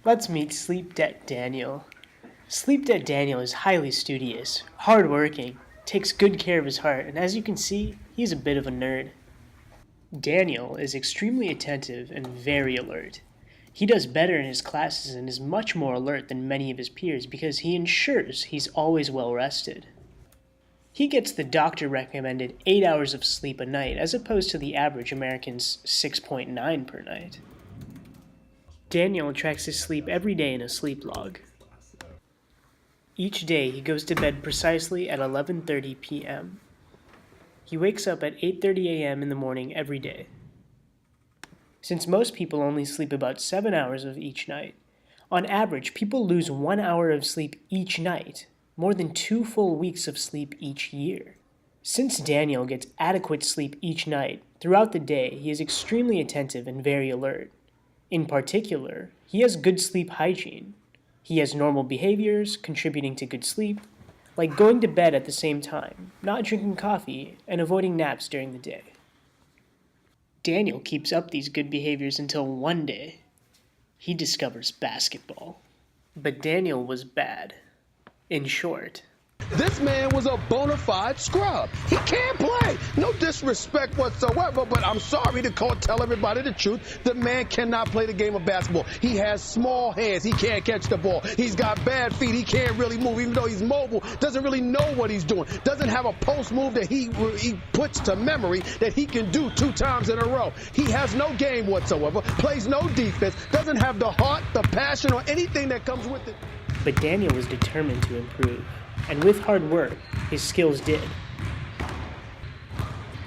Let's meet Sleep Debt Daniel. Sleep Debt Daniel is highly studious, hardworking, takes good care of his heart, and as you can see, he's a bit of a nerd. Daniel is extremely attentive and very alert. He does better in his classes and is much more alert than many of his peers because he ensures he's always well rested. He gets the doctor-recommended 8 hours of sleep a night as opposed to the average American's 6.9 per night. Daniel tracks his sleep every day in a sleep log. Each day he goes to bed precisely at 11:30 p.m. He wakes up at 8:30 a.m. in the morning every day. Since most people only sleep about 7 hours of each night, on average people lose 1 hour of sleep each night, more than 2 full weeks of sleep each year. Since Daniel gets adequate sleep each night, throughout the day he is extremely attentive and very alert. In particular, he has good sleep hygiene. He has normal behaviors contributing to good sleep, like going to bed at the same time, not drinking coffee, and avoiding naps during the day. Daniel keeps up these good behaviors until one day, he discovers basketball. But Daniel was bad. In short, this man was a bona fide scrub. He can't play. No disrespect whatsoever, but I'm sorry to tell everybody the truth. The man cannot play the game of basketball. He has small hands. He can't catch the ball. He's got bad feet. He can't really move, even though he's mobile. Doesn't really know what he's doing. Doesn't have a post move that he puts to memory that he can do 2 times in a row. He has no game whatsoever. Plays no defense. Doesn't have the heart, the passion, or anything that comes with it. But Daniel was determined to improve. And with hard work, his skills did.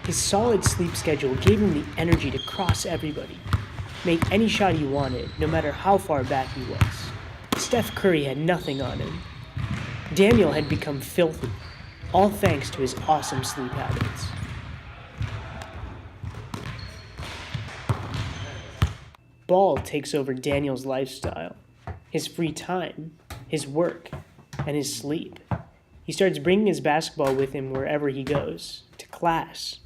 His solid sleep schedule gave him the energy to cross everybody, make any shot he wanted, no matter how far back he was. Steph Curry had nothing on him. Daniel had become filthy, all thanks to his awesome sleep habits. Ball takes over Daniel's lifestyle, his free time, his work, and his sleep. He starts bringing his basketball with him wherever he goes, to class.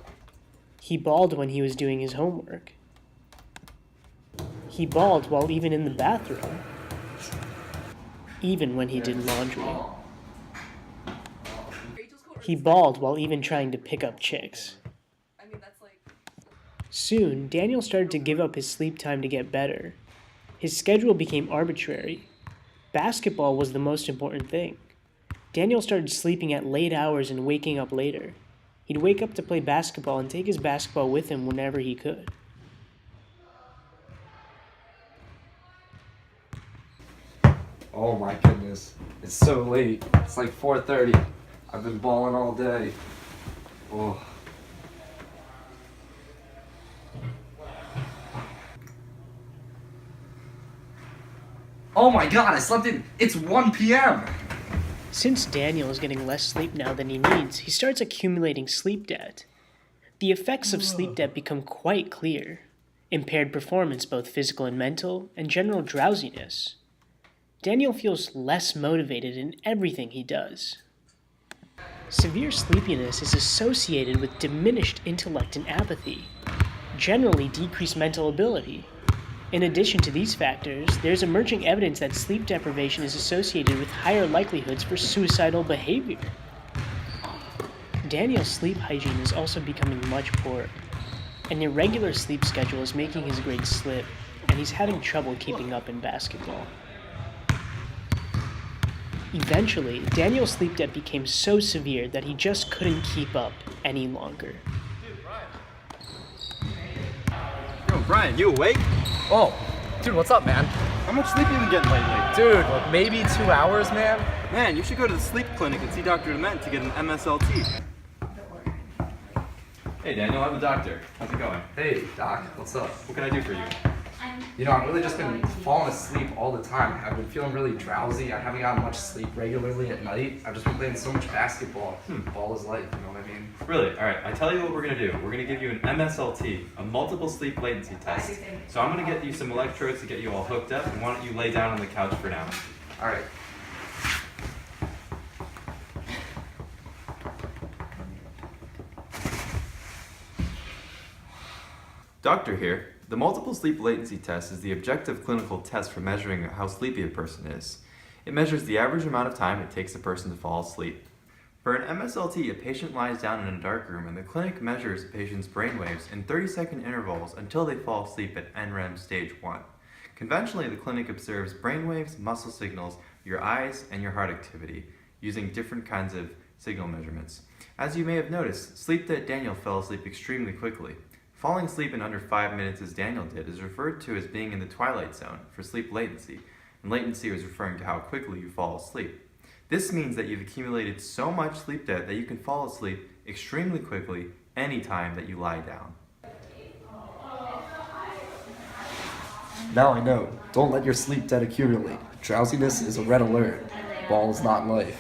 He balled when he was doing his homework. He balled while even in the bathroom, even when he did laundry. He balled while even trying to pick up chicks. Soon, Daniel started to give up his sleep time to get better. His schedule became arbitrary. Basketball was the most important thing. Daniel started sleeping at late hours and waking up later. He'd wake up to play basketball and take his basketball with him whenever he could. Oh my goodness, it's so late. It's like 4:30. I've been balling all day. Oh. Oh my god, I slept in. It's 1 p.m. Since Daniel is getting less sleep now than he needs, he starts accumulating sleep debt. The effects of sleep debt become quite clear. Impaired performance, both physical and mental, and general drowsiness. Daniel feels less motivated in everything he does. Severe sleepiness is associated with diminished intellect and apathy, generally decreased mental ability. In addition to these factors, there's emerging evidence that sleep deprivation is associated with higher likelihoods for suicidal behavior. Daniel's sleep hygiene is also becoming much poorer. An irregular sleep schedule is making his grades slip, and he's having trouble keeping up in basketball. Eventually, Daniel's sleep debt became so severe that he just couldn't keep up any longer. Yo, Brian, you awake? Oh, dude, what's up, man? How much sleep you been getting lately? Dude, like maybe 2 hours, man. Man, you should go to the sleep clinic and see Dr. Dement to get an MSLT. Hey, Daniel, I'm the doctor. How's it going? Hey, Doc, what's up? What can I do for you? You know, I've really just been falling asleep all the time. I've been feeling really drowsy. I haven't gotten much sleep regularly at night. I've just been playing so much basketball. Ball is life, you know what I mean? Really? All right, I tell you what we're going to do. We're going to give you an MSLT, a multiple sleep latency test. So I'm going to get you some electrodes to get you all hooked up, and why don't you lay down on the couch for now? All right. Doctor here. The multiple sleep latency test is the objective clinical test for measuring how sleepy a person is. It measures the average amount of time it takes a person to fall asleep. For an MSLT, a patient lies down in a dark room and the clinic measures a patient's brainwaves in 30-second intervals until they fall asleep at NREM stage 1. Conventionally, the clinic observes brainwaves, muscle signals, your eyes, and your heart activity, using different kinds of signal measurements. As you may have noticed, Sleep Dead Daniel fell asleep extremely quickly. Falling asleep in under 5 minutes as Daniel did is referred to as being in the twilight zone for sleep latency, and latency is referring to how quickly you fall asleep. This means that you've accumulated so much sleep debt that you can fall asleep extremely quickly anytime that you lie down. Now I know. Don't let your sleep debt accumulate. Drowsiness is a red alert. Ball is not life.